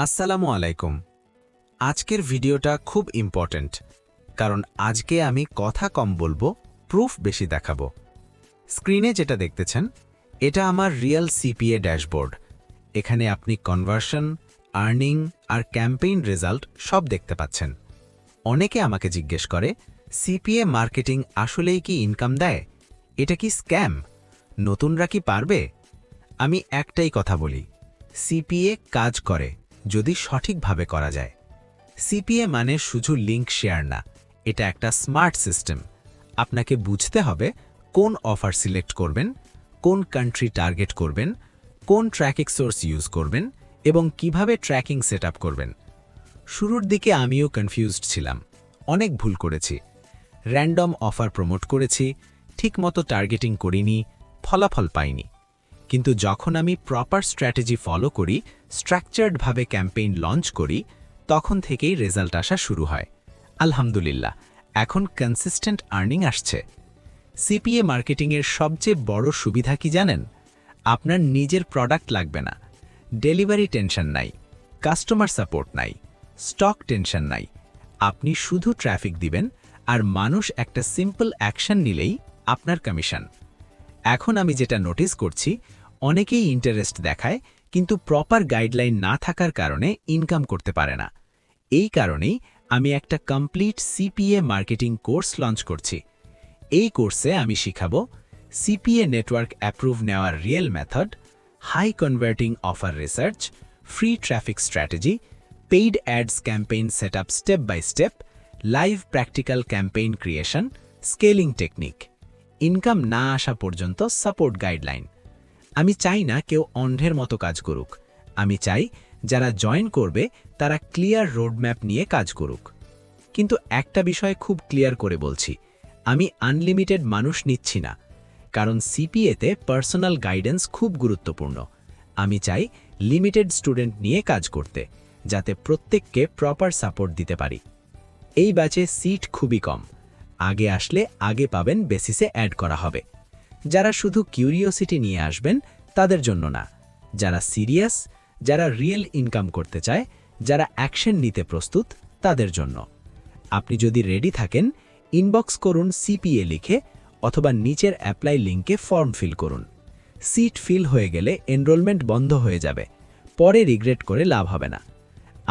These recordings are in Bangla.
আসসালামু আলাইকুম। আজকের ভিডিওটা খুব ইম্পর্ট্যান্ট, কারণ আজকে আমি কথা কম বলবো, প্রুফ বেশি দেখাবো। স্ক্রিনে যেটা দেখতেছেন, এটা আমার রিয়েল সিপিএ ড্যাশবোর্ড। এখানে আপনি কনভার্সন, আর্নিং আর ক্যাম্পেইন রেজাল্ট সব দেখতে পাচ্ছেন। অনেকে আমাকে জিজ্ঞেস করে, সিপিএ মার্কেটিং আসলেই কি ইনকাম দেয়? এটা কি স্ক্যাম? নতুনরা কি পারবে? আমি একটাই কথা বলি, সিপিএ কাজ করে যদি সঠিকভাবে করা যায়। সিপিএ মানে শুধু লিঙ্ক শেয়ার না, এটা একটা স্মার্ট সিস্টেম। আপনাকে বুঝতে হবে কোন অফার সিলেক্ট করবেন, কোন কান্ট্রি টার্গেট করবেন, কোন ট্র্যাকিং সোর্স ইউজ করবেন এবং কিভাবে ট্র্যাকিং সেট করবেন। শুরুর দিকে আমিও কনফিউজড ছিলাম, অনেক ভুল করেছি। র্যান্ডম অফার প্রমোট করেছি, ঠিকমতো টার্গেটিং করিনি, ফলাফল পাইনি। কিন্তু যখন আমি প্রপার স্ট্র্যাটেজি ফলো করি, স্ট্রাকচার্ডভাবে ক্যাম্পেইন লঞ্চ করি, তখন থেকেই রেজাল্ট আসা শুরু হয়। আলহামদুলিল্লাহ, এখন কনসিস্টেন্ট আর্নিং আসছে। সিপিএ মার্কেটিংয়ের সবচেয়ে বড় সুবিধা কি জানেন? আপনার নিজের প্রোডাক্ট লাগবে না, ডেলিভারি টেনশন নাই, কাস্টমার সাপোর্ট নাই, স্টক টেনশন নাই। আপনি শুধু ট্রাফিক দিবেন আর মানুষ একটা সিম্পল অ্যাকশন নিলেই আপনার কমিশন। এখন আমি যেটা নোটিস করছি, অনেকেই ইন্টারেস্ট দেখায়, কিন্তু প্রপার গাইডলাইন না থাকার কারণে ইনকাম করতে পারে না। এই কারণেই আমি একটা complete CPA marketing course launch করছি। এই কোর্সে আমি শিখাবো সিপিএ নেটওয়ার্ক অ্যাপ্রুভ নেওয়ার real method, high converting offer research, free traffic strategy, paid ads campaign set up step by step, live practical campaign creation, scaling technique, income না আসা পর্যন্ত সাপোর্ট গাইডলাইন। আমি চাই না কেউ অন্ধের মতো কাজ করুক। আমি চাই যারা জয়েন করবে তারা ক্লিয়ার রোডম্যাপ নিয়ে কাজ করুক। কিন্তু একটা বিষয় খুব ক্লিয়ার করে বলছি, আমি আনলিমিটেড মানুষ নিচ্ছি না, কারণ সিপিএতে পার্সোনাল গাইডেন্স খুব গুরুত্বপূর্ণ। আমি চাই লিমিটেড স্টুডেন্ট নিয়ে কাজ করতে, যাতে প্রত্যেককে প্রপার সাপোর্ট দিতে পারি। এই ব্যাচে সিট খুবই কম। আগে আসলে আগে পাবেন বেসিসে অ্যাড করা হবে। যারা শুধু কিউরিওসিটি নিয়ে আসবেন তাদের জন্য না, যারা সিরিয়াস, যারা রিয়েল ইনকাম করতে চায়, যারা অ্যাকশন নিতে প্রস্তুত, তাদের জন্য। আপনি যদি রেডি থাকেন, ইনবক্স করুন সিপিএ লিখে, অথবা নিচের অ্যাপ্লাই লিঙ্কে ফর্ম ফিল করুন। সিট ফিল হয়ে গেলে এনরোলমেন্ট বন্ধ হয়ে যাবে, পরে রিগ্রেট করে লাভ হবে না।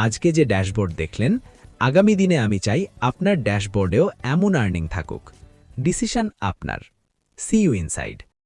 আজকে যে ড্যাশবোর্ড দেখলেন, আগামী দিনে আমি চাই আপনার ড্যাশবোর্ডেও এমন আর্নিং থাকুক। ডিসিশন আপনার। See you inside.